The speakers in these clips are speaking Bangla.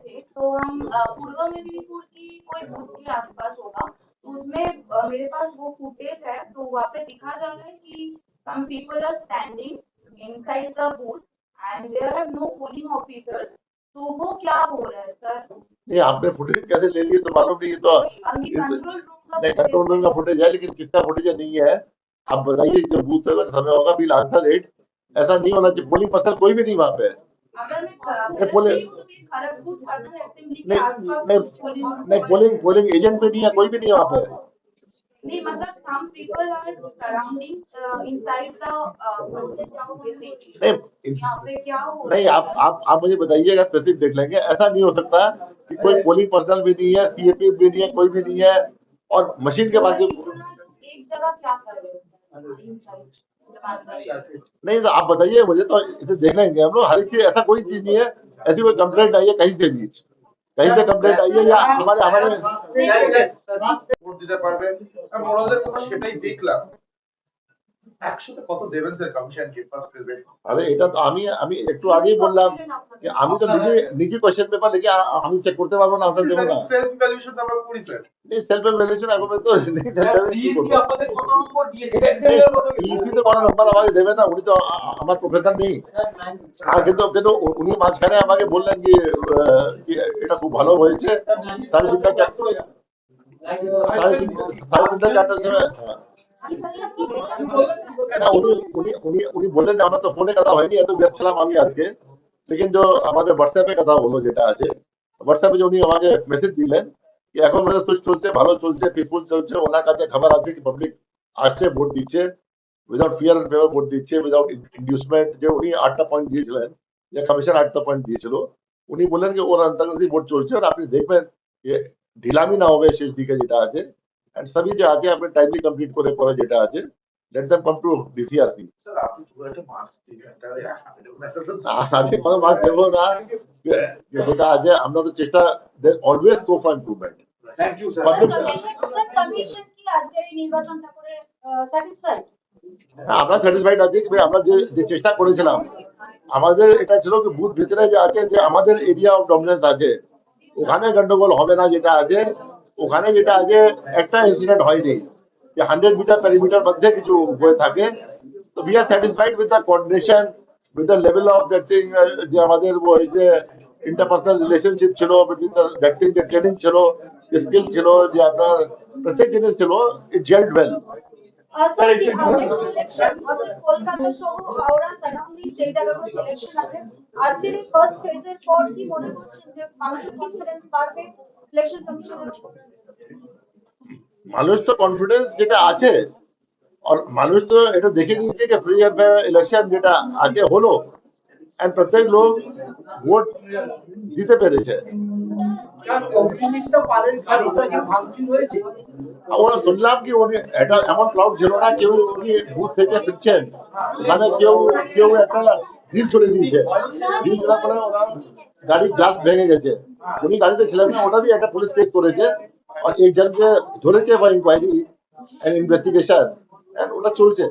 थे तो हम पूर्व मेदिनीपुर की कोई बूथ के आसपास होगा तो उसमें मेरे पास वो फुटेज है तो वहाँ पे दिखा जा रहा है कि some people are standing inside the booth and there are no polling officers तो वो क्या हो रहा है सर? नहीं, आपने फुटेज कैसे ले लिए तो मालूम नहीं। ये तो नहीं, कंट्रोल रूम का फुटेज है, लेकिन किसका फुटेज नहीं है आप बताइए। जब बूथ पे अगर समय होगा बिल आंसर रेट, ऐसा नहीं होना चाहिए। पोलिंग पर्सन कोई भी नहीं वहाँ पे। अगर नहीं पोलिंग खड़गपुर सदर असेंबली के नहीं आसपास नहीं पोलिंग नहीं पोलिंग पोलिंग एजेंट भी नहीं है, कोई भी नहीं है वहाँ पे। नहीं मतलब some people are surrounding inside the vicinity नहीं यहाँ पे क्या हो नहीं, रहा है? आप मुझे बताइएगा, स्पेसिफिक देख लेंगे। ऐसा नहीं हो सकता कि कोई पोलिंग पर्सन भी नहीं है, सीएपी भी नहीं है, कोई भी नहीं है और मशीन के पास एक जगह क्या कर रहे हो नहीं। तो आप बताइए मुझे, तो इसे देख लेंगे हम लोग। हर एक चीज, ऐसा कोई चीज नहीं है। ऐसी कोई कंप्लेंट आई है कहीं से भी, कहीं से कंप्लेंट आई है या हमारे ভোট দিতে পারবেন। মোরালের কথা সেটাই দেখলাম। একসাথে কত দেবেন স্যার কমিশনকে ফার্স্ট প্রেজেন্ট? আরে এটা তো আমি একটু আগেই বললাম যে আমি তো নিজে কোশ্চেন পেপার লিখে আমি চেক করতে পারবো না, আনসার দেবো না। সেলফ ইভ্যালুয়েশন তো আমরা করি স্যার। এই সেলফ ইভ্যালুয়েশন এখন তো সিইসি আপনাদের কত নম্বর দিয়েছে? সিইসি তো কোনো নম্বর আমাকে দেবে না, উনি তো আমার প্রফেসর নেই। কিন্তু উনি মাঝখানে আমাকে বললেন যে এটা খুব ভালো হয়েছে, 3:30 4টার সময়। উনি বললেন যে আমরা তো ফোনে কথা হয়নি, এত ব্যস্ত ছিলাম আমি আজকে। लेकिन जो আমাদের হোয়াটসঅ্যাপে কথা হলো, যেটা আছে হোয়াটসঅ্যাপে যে উনি আমাকে মেসেজ দিলেন कि এখন ওদের সুইচ চলছে, ভালো চলছে, পিসফুল চলছে। ওনার কাছে খবর আছে कि পাবলিক আসছে, ভোট দিচ্ছে, without fear and favour vote দিচ্ছে, উইদাউট ইনডিউসমেন্ট। যে উনি 8টা পয়েন্ট দিয়েছিলেন, যে কমিশন 8টা পয়েন্ট দিয়েছিল, উনি বললেন कि ওর अंतर्गत ভোট চলছে। আর আপনি দেখবেন যে ঢিলামি না হবে শেষ দিকে যেটা আছে। এন্ড সবই যে আছে আপনি টাইমলি কমপ্লিট করে পরে যেটা আছে let them come to DCRC। Sir আপনি পুরো একটা মার্কস দিবেন, আগে কোনো মার্ক দেবো না, যেটা আছে আমরা তো চেষ্টা, always go for improvement. Thank you sir. Commission কি আজকের এই নির্বাচনটা করে স্যাটিসফাইড? আমরা স্যাটিসফাইড আছি कि আমরা যে চেষ্টা করেছিলাম, আমাদের এটা ছিল कि বুথ ভিতরে যে আছে, যে আমাদের এরিয়া অফ ডমিনেন্স আছে, ওখানে গন্ডগোল হবে না। যেটা আছে ওখানে যেটা আছে একটা ইনসিডেন্ট হয়নি, যে 100 মিটার পেরিমিটার মধ্যে কিছু হয়ে থাকে। তো we are satisfied with the coordination, with the level of that thing, যে আমাদের ওই যে ইন্টারপার্সোনাল রিলেশনশিপ ছিল, বিটুইন দ্যাট থিং, যে ট্রেনিং ছিল, যে স্কিল ছিল, যে আপনার প্রত্যেক জিনিস ছিল, ইট জেলড ওয়েল। স্যার ইলেকশন কলকাতা সহ হাওড়া সারাউন্ডিং সেই জায়গাগুলোতে ইলেকশন আছে। আজকের এই ফার্স্ট ফেজের পর কি মনে করছেন যে মানুষের কনফিডেন্স বাড়বে ইলেকশন কমিশনের উপর? মানুষ তো কনফিডেন্স যেটা আছে, और মানুষ তো এটা দেখে নিয়েছে যে ফ্রি এন্ড ফেয়ার ইলেকশন যেটা আগে হলো, এন্ড প্রত্যেক লোক ভোট দিতে পেরেছে। ওরা শুনলাম কি উনি এটা এমন ক্রাউড ছিল না, কেউ উনি বুথ থেকে ফিরছেন, ওখানে কেউ একটা ঢিল ছড়ে দিয়েছে। ঢিল ছোড়ার পরে ওনার গাড়ির গ্লাস ভেঙে গেছে। উনি গাড়িতে ছিলেন না, ওটা भी একটা পুলিশ কেস করেছে আর একজনকে ধরেছে বা ইনকোয়ারি এন্ড ইনভেস্টিগেশন, এন্ড ওটা চলছে।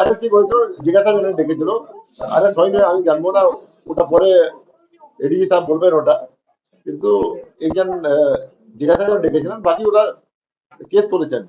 আরে ঠিক হয়েছিল, জিজ্ঞাসা করে ডেকেছিল। আরে হয়নি, আমি জানবো না, ওটা পরে এডিজি সাহেব বলবেন ওটা। কিন্তু একজন জিজ্ঞাসা করে ডেকেছিলেন, বাকি ওরা কেস করেছেন।